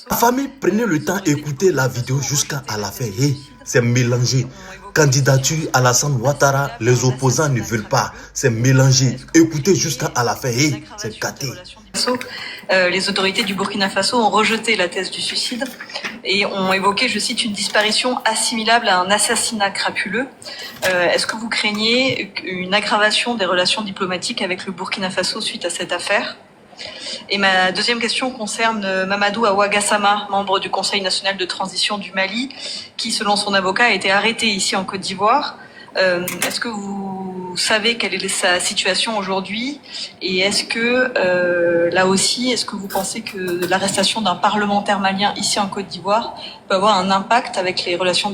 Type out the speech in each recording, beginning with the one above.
La famille, prenez le temps d'écouter la vidéo jusqu'à la fin. Hey, c'est mélangé. Candidature Alassane Ouattara, les opposants ne veulent pas. C'est mélangé. Écoutez jusqu'à la fin. Hey, c'est gâté. Les autorités du Burkina Faso ont rejeté la thèse du suicide et ont évoqué, je cite, une disparition assimilable à un assassinat crapuleux. Est-ce que vous craignez une aggravation des relations diplomatiques avec le Burkina Faso suite à cette affaire ? Et ma deuxième question concerne Mamadou Awa Gassama, membre du Conseil national de transition du Mali, qui, selon son avocat, a été arrêté ici en Côte d'Ivoire. Est-ce que vous savez quelle est sa situation aujourd'hui? Et est-ce que, là aussi, est-ce que vous pensez que l'arrestation d'un parlementaire malien ici en Côte d'Ivoire peut avoir un impact avec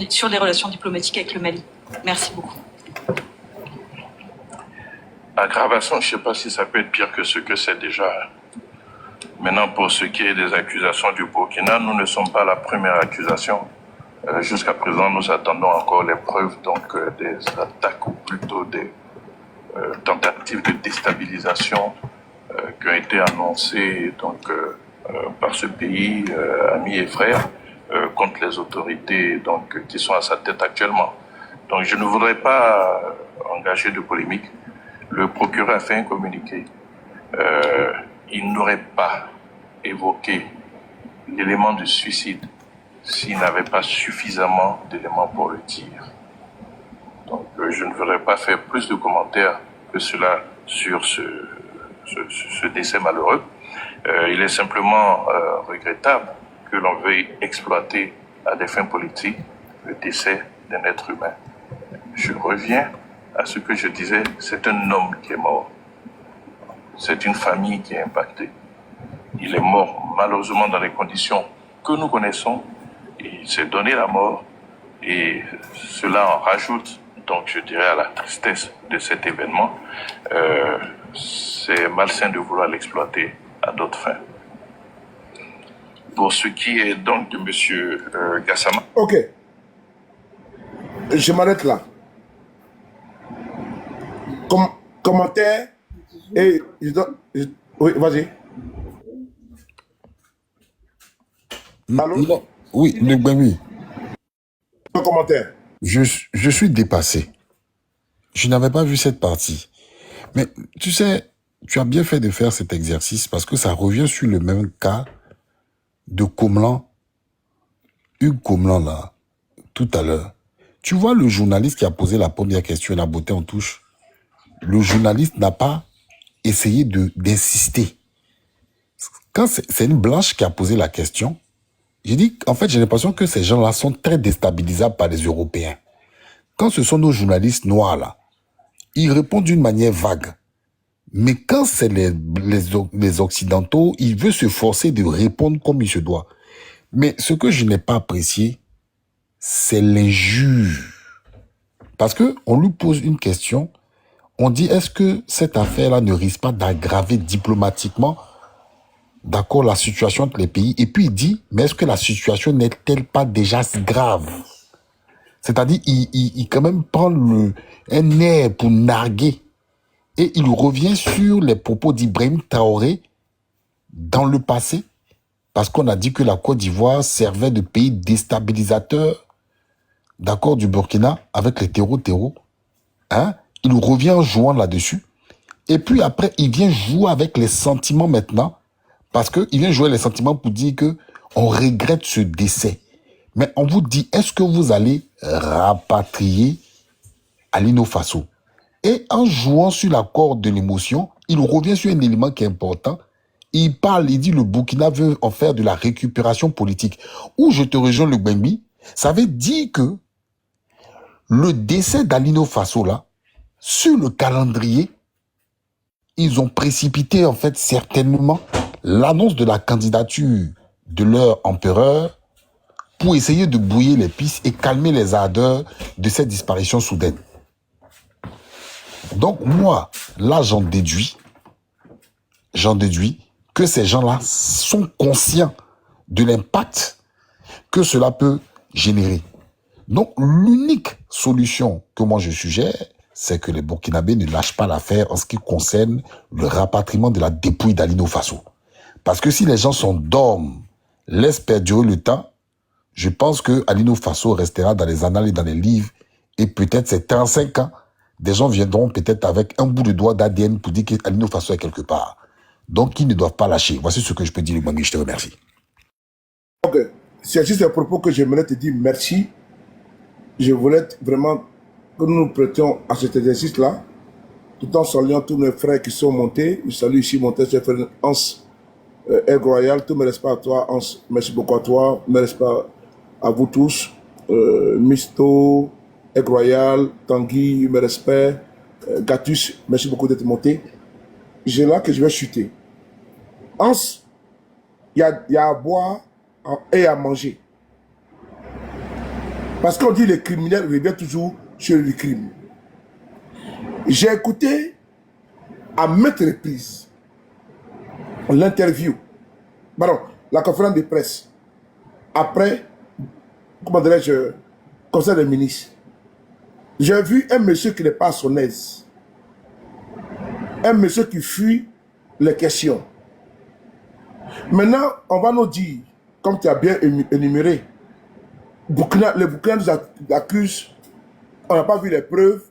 sur les relations diplomatiques avec le Mali? Merci beaucoup. Aggravation, je ne sais pas si ça peut être pire que ce que c'est déjà. Maintenant, pour ce qui est des accusations du Burkina, nous ne sommes pas la première accusation. Jusqu'à présent, nous attendons encore les preuves des attaques ou plutôt des tentatives de déstabilisation qui ont été annoncées par ce pays, amis et frères, contre les autorités qui sont à sa tête actuellement. Donc je ne voudrais pas engager de polémique. Le procureur a fait un communiqué. Il n'aurait pas évoqué l'élément du suicide s'il n'avait pas suffisamment d'éléments pour le dire. Donc je ne voudrais pas faire plus de commentaires que cela sur ce décès malheureux. Il est simplement regrettable que l'on veuille exploiter à des fins politiques le décès d'un être humain. Je reviens à ce que je disais, c'est un homme qui est mort. C'est une famille qui est impactée. Il est mort malheureusement dans les conditions que nous connaissons. Il s'est donné la mort et cela en rajoute, donc je dirais, à la tristesse de cet événement. C'est malsain de vouloir l'exploiter à d'autres fins. Pour ce qui est donc de M. Gassama. Ok. Je m'arrête là. Commentaire et oui, vas-y. Allô? Non. Oui, le Gbemi. Un commentaire. Je suis dépassé. Je n'avais pas vu cette partie. Mais tu sais, tu as bien fait de faire cet exercice parce que ça revient sur le même cas de Comelan, Hugues Comelan là, tout à l'heure. Tu vois le journaliste qui a posé la première question, la beauté en touche. Le journaliste n'a pas essayé d'insister. Quand c'est une blanche qui a posé la question, j'ai dit, en fait, j'ai l'impression que ces gens-là sont très déstabilisables par les Européens. Quand ce sont nos journalistes noirs là, ils répondent d'une manière vague. Mais quand c'est les Occidentaux, ils veulent se forcer de répondre comme il se doit. Mais ce que je n'ai pas apprécié, c'est l'injure. Parce que on lui pose une question, on dit, est-ce que cette affaire-là ne risque pas d'aggraver diplomatiquement, d'accord, la situation entre les pays? Et puis il dit, mais est-ce que la situation n'est-elle pas déjà grave? C'est-à-dire, il quand même prend un air pour narguer. Et il revient sur les propos d'Ibrahim Traoré dans le passé, parce qu'on a dit que la Côte d'Ivoire servait de pays déstabilisateur, d'accord, du Burkina, avec les terreaux. Hein? Il revient en jouant là-dessus. Et puis après, il vient jouer avec les sentiments maintenant, parce qu'il vient jouer les sentiments pour dire que on regrette ce décès. Mais on vous dit, est-ce que vous allez rapatrier Alino Faso? Et en jouant sur la corde de l'émotion, il revient sur un élément qui est important. Il parle, il dit le Burkina veut en faire de la récupération politique. Où je te rejoins le Gbemi, ça veut dire que le décès d'Alino Faso là, sur le calendrier, ils ont précipité en fait certainement l'annonce de la candidature de leur empereur pour essayer de brouiller les pistes et calmer les ardeurs de cette disparition soudaine. Donc moi, là j'en déduis que ces gens-là sont conscients de l'impact que cela peut générer. Donc l'unique solution que moi je suggère, c'est que les Burkinabés ne lâchent pas l'affaire en ce qui concerne le rapatriement de la dépouille d'Alino Faso. Parce que si les gens s'endorment Laisse perdurer le temps. Je pense que Alino Faso restera dans les annales et dans les livres. Et peut-être ces 35 ans, des gens viendront peut-être avec un bout de doigt d'ADN pour dire qu'Alino Faso est quelque part. Donc, ils ne doivent pas lâcher. Voici ce que je peux dire, Lubangui. Je te remercie. Ok. C'est juste un propos que j'aimerais te dire merci. Je voulais vraiment que nous nous prêtions à cet exercice-là, tout en saluant tous mes frères qui sont montés. Je salue ici mon très cher frère Hans Aigle Royal. Tous mes respects à toi, Hans. Merci beaucoup à toi. Mes respects à vous tous. Misto, Aigle Royal, Tanguy, mes respects. Gatus, merci beaucoup d'être monté. J'ai là que je vais chuter. Hans, il y a à boire et à manger. Parce qu'on dit les criminels reviennent toujours sur le crime. J'ai écouté à maintes reprises l'interview, pardon, la conférence de presse, après, comment dirais-je, conseil des ministres. J'ai vu un monsieur qui n'est pas à son aise. Un monsieur qui fuit les questions. Maintenant, on va nous dire, comme tu as bien énuméré, les Burkina nous accusent, on n'a pas vu les preuves,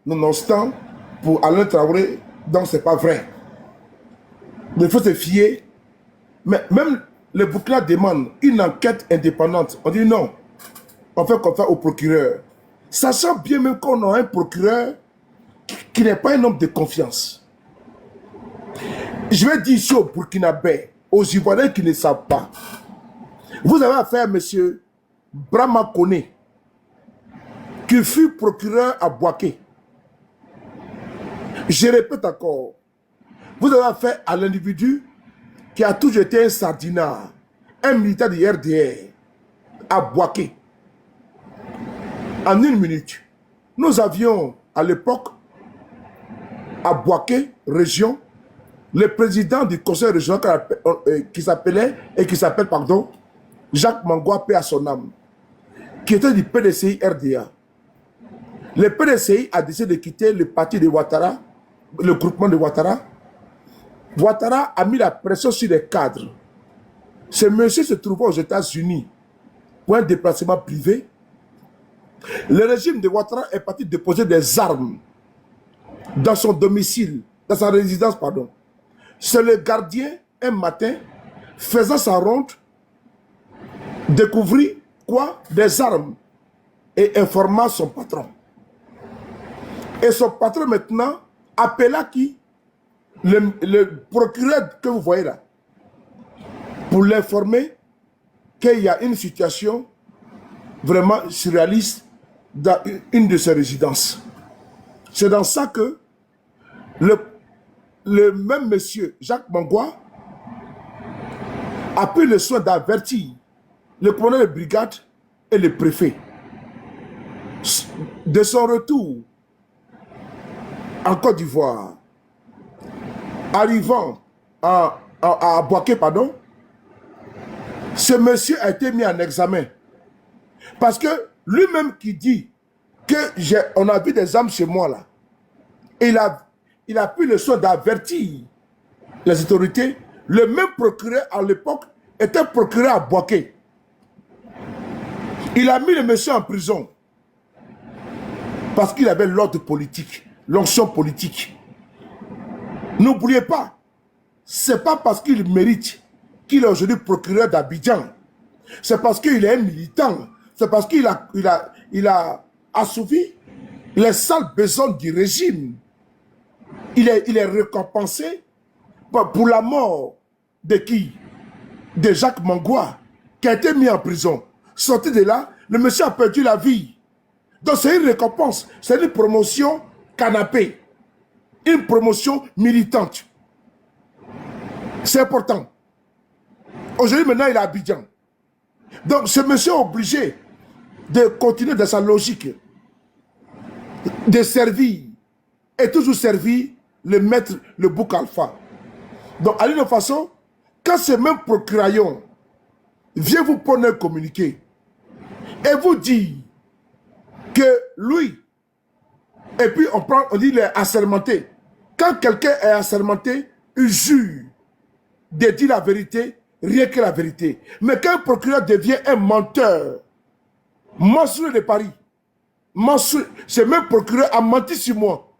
nonobstant, pour Alain Traoré, donc c'est pas vrai. Il faut se fier. Mais même les Burkina demandent une enquête indépendante. On dit non, on fait confiance au procureur. Sachant bien même qu'on a un procureur qui n'est pas un homme de confiance. Je vais dire ici aux Burkinabés, aux Ivoiriens qui ne savent pas. Vous avez affaire à M. Brahma Kone, qui fut procureur à Bouaké. Je répète encore, vous avez affaire à l'individu qui a toujours été un sardinat, un militaire du RDR à Bouaké. En une minute, nous avions à l'époque à Bouaké, région, le président du conseil régional qui s'appelle Jacques Mangwa, paix à son âme, qui était du PDCI RDA. Le PDCI a décidé de quitter le parti de Ouattara, le groupement de Ouattara. Ouattara a mis la pression sur les cadres. Ce monsieur se trouvait aux États-Unis pour un déplacement privé. Le régime de Ouattara est parti déposer des armes dans son domicile, dans sa résidence, pardon. C'est le gardien, un matin, faisant sa ronde, découvrit quoi? Des armes et informant son patron. Et son patron maintenant appela qui? Le procureur que vous voyez là, pour l'informer qu'il y a une situation vraiment surréaliste dans une de ses résidences. C'est dans ça que le même monsieur, Jacques Mangwa, a pris le soin d'avertir le colonel de brigade et le préfet. De son retour en Côte d'Ivoire, arrivant à Bouaké, pardon, ce monsieur a été mis en examen. Parce que lui-même qui dit qu'on a vu des armes chez moi là, il a pris le soin d'avertir les autorités. Le même procureur à l'époque était procureur à Bouaké. Il a mis le monsieur en prison parce qu'il avait l'ordre politique, l'onction politique. N'oubliez pas, c'est pas parce qu'il mérite qu'il est aujourd'hui procureur d'Abidjan. C'est parce qu'il est un militant. C'est parce qu'il a assouvi les sales besoins du régime. Il est récompensé pour la mort de qui? De Jacques Mangwa, qui a été mis en prison. Sorti de là, le monsieur a perdu la vie. Donc c'est une récompense, c'est une promotion canapé. Une promotion militante. C'est important. Aujourd'hui, maintenant, il est à Abidjan. Donc, ce monsieur est obligé de continuer dans sa logique, de servir, et toujours servir le maître, le bouc alpha. Donc, à l'une façon, quand ce même procuraillon vient vous prendre un communiqué et vous dit que lui, et puis on dit il est assermenté. Quand quelqu'un est assermenté, il jure de dire la vérité rien que la vérité. Mais quand un procureur devient un menteur, monstrueux de Paris, monstrueux, ce même procureur a menti sur moi.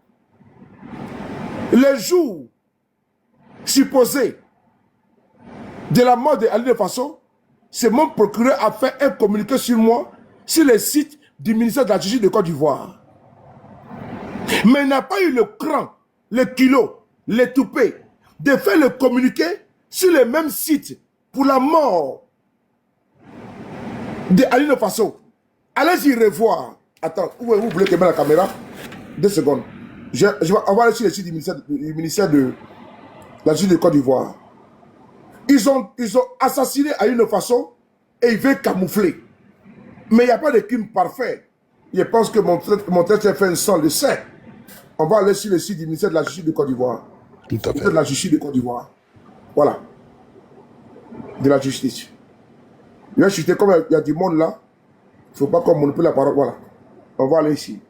Les jours supposés de la mort de Ali Faso, ce même procureur a fait un communiqué sur moi sur le site du ministère de la Justice de Côte d'Ivoire. Mais il n'a pas eu le cran, le kilo, le toupet de faire le communiqué sur le même site pour la mort de Ali Faso. Allez-y revoir. Attends, où voulez que je mette la caméra? 2 secondes. Je vais aller sur le site du ministère de la Justice de Côte d'Ivoire. Ils ont assassiné Ali Faso et ils veulent camoufler. Mais il n'y a pas de crime parfait. Je pense que mon test fait un sang le sait. On va aller sur le site du ministère de la Justice de Côte d'Ivoire. Tout à fait. De la Justice de Côte d'Ivoire. Voilà. De la justice. Je vais chuter comme il y a du monde là. Il ne faut pas qu'on monopole la parole. Voilà. On va aller ici.